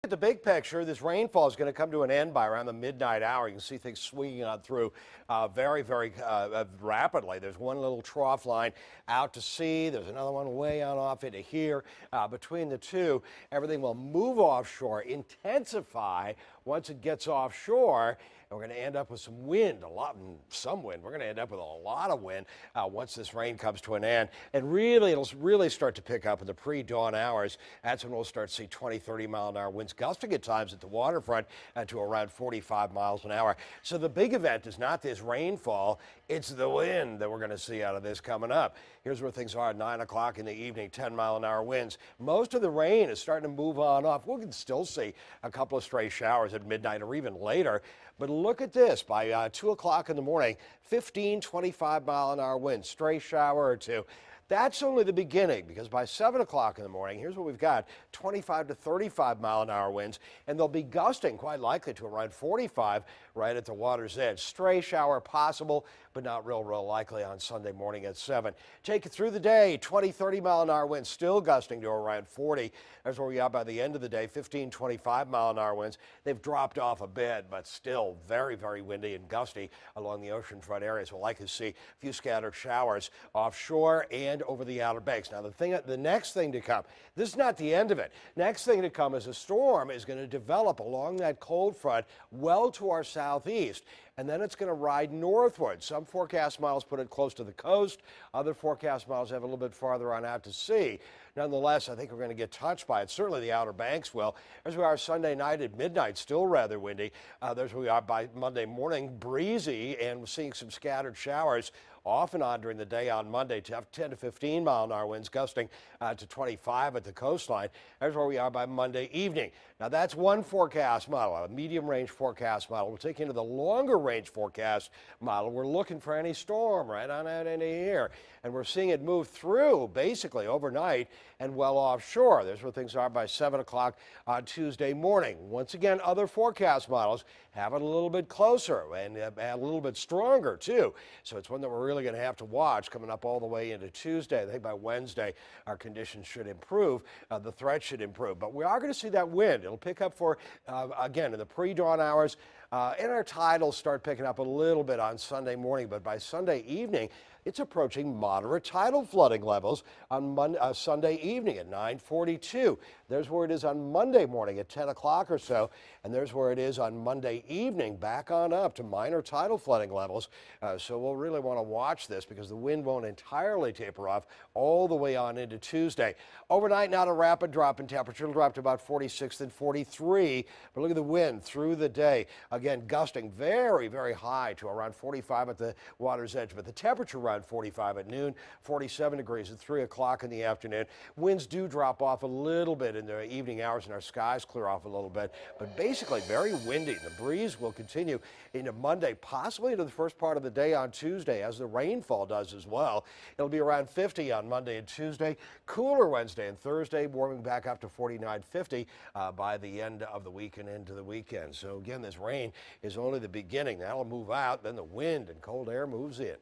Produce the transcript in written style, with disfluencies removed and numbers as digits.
At the big picture, this rainfall is going to come to an end by around the midnight hour. You can see things swinging on through very rapidly. There's one little trough line out to sea. There's another one way out off into here. Between the two, everything will move offshore, intensify once it gets offshore. And we're going to end up with some wind, some wind. We're going to end up with a lot of wind once this rain comes to an end. And really, it'll really start to pick up in the pre-dawn hours. That's when we'll start to see 20, 30 mile an hour winds, gusting at times at the waterfront to around 45 miles an hour. So the big event is not this rainfall, it's the wind that we're going to see out of this coming up. Here's where things are at 9 o'clock in the evening, 10 mile an hour winds. Most of the rain is starting to move on off. We can still see a couple of stray showers at midnight or even later. But look at this, by 2 o'clock in the morning, 15, 25 mile an hour winds, stray shower or two. That's only the beginning, because by 7 o'clock in the morning, here's what we've got: 25 to 35 mile an hour winds, and they'll be gusting quite likely to around 45 right at the water's edge. Stray shower possible, but not real likely on Sunday morning at 7. Take it through the day: 20, 30 mile an hour winds, still gusting to around 40. That's where we are by the end of the day. 15, 25 mile an hour winds. They've dropped off a bit, but still very windy and gusty along the oceanfront areas. We'll likely see a few scattered showers offshore and over the Outer Banks. Now, the next thing to come, this is not the end of it. Next thing to come is a storm is going to develop along that cold front well to our southeast, and then it's going to ride northward. Some forecast models put it close to the coast. Other forecast models have a little bit farther on out to sea. Nonetheless, I think we're going to get touched by it. Certainly the Outer Banks will. As we are Sunday night at midnight, still rather windy. There's where we are by Monday morning, breezy, and we're seeing some scattered showers off and on during the day on Monday. 10 to 15 mile an hour winds gusting to 25 at the coastline. There's where we are by Monday evening. Now, that's one forecast model, a medium range forecast model. We'll take you into the longer range forecast model. We're looking for any storm right on out into here, and we're seeing it move through basically overnight and well offshore. There's where things are by 7 o'clock on Tuesday morning. Once again, other forecast models have it a little bit closer and a little bit stronger too. So it's one that we're really going to have to watch coming up all the way into Tuesday. I think by Wednesday our conditions should improve. The threat should improve. But we are going to see that wind. It'll pick up for, again, in the pre-dawn hours. And our tide will start picking up a little bit on Sunday morning. But by Sunday evening, it's approaching moderate tidal flooding levels on Sunday evening at 9:42. There's where it is on Monday morning at 10 o'clock or so, and there's where it is on Monday evening, back on up to minor tidal flooding levels. So we'll really want to watch this, because the wind won't entirely taper off all the way on into Tuesday. Overnight, not a rapid drop in temperature. It'll drop to about 46 and 43, but look at the wind through the day. Again, gusting very high to around 45 at the water's edge, but the temperature around 45 at noon, 47 degrees at 3 o'clock in the afternoon. Winds do drop off a little bit in the evening hours, and our skies clear off a little bit, but basically very windy. The breeze will continue into Monday, possibly into the first part of the day on Tuesday, as the rainfall does as well. It'll be around 50 on Monday and Tuesday. Cooler Wednesday and Thursday, warming back up to 49, 50 by the end of the week and into the weekend. So again, this rain is only the beginning. That'll move out, then the wind and cold air moves in.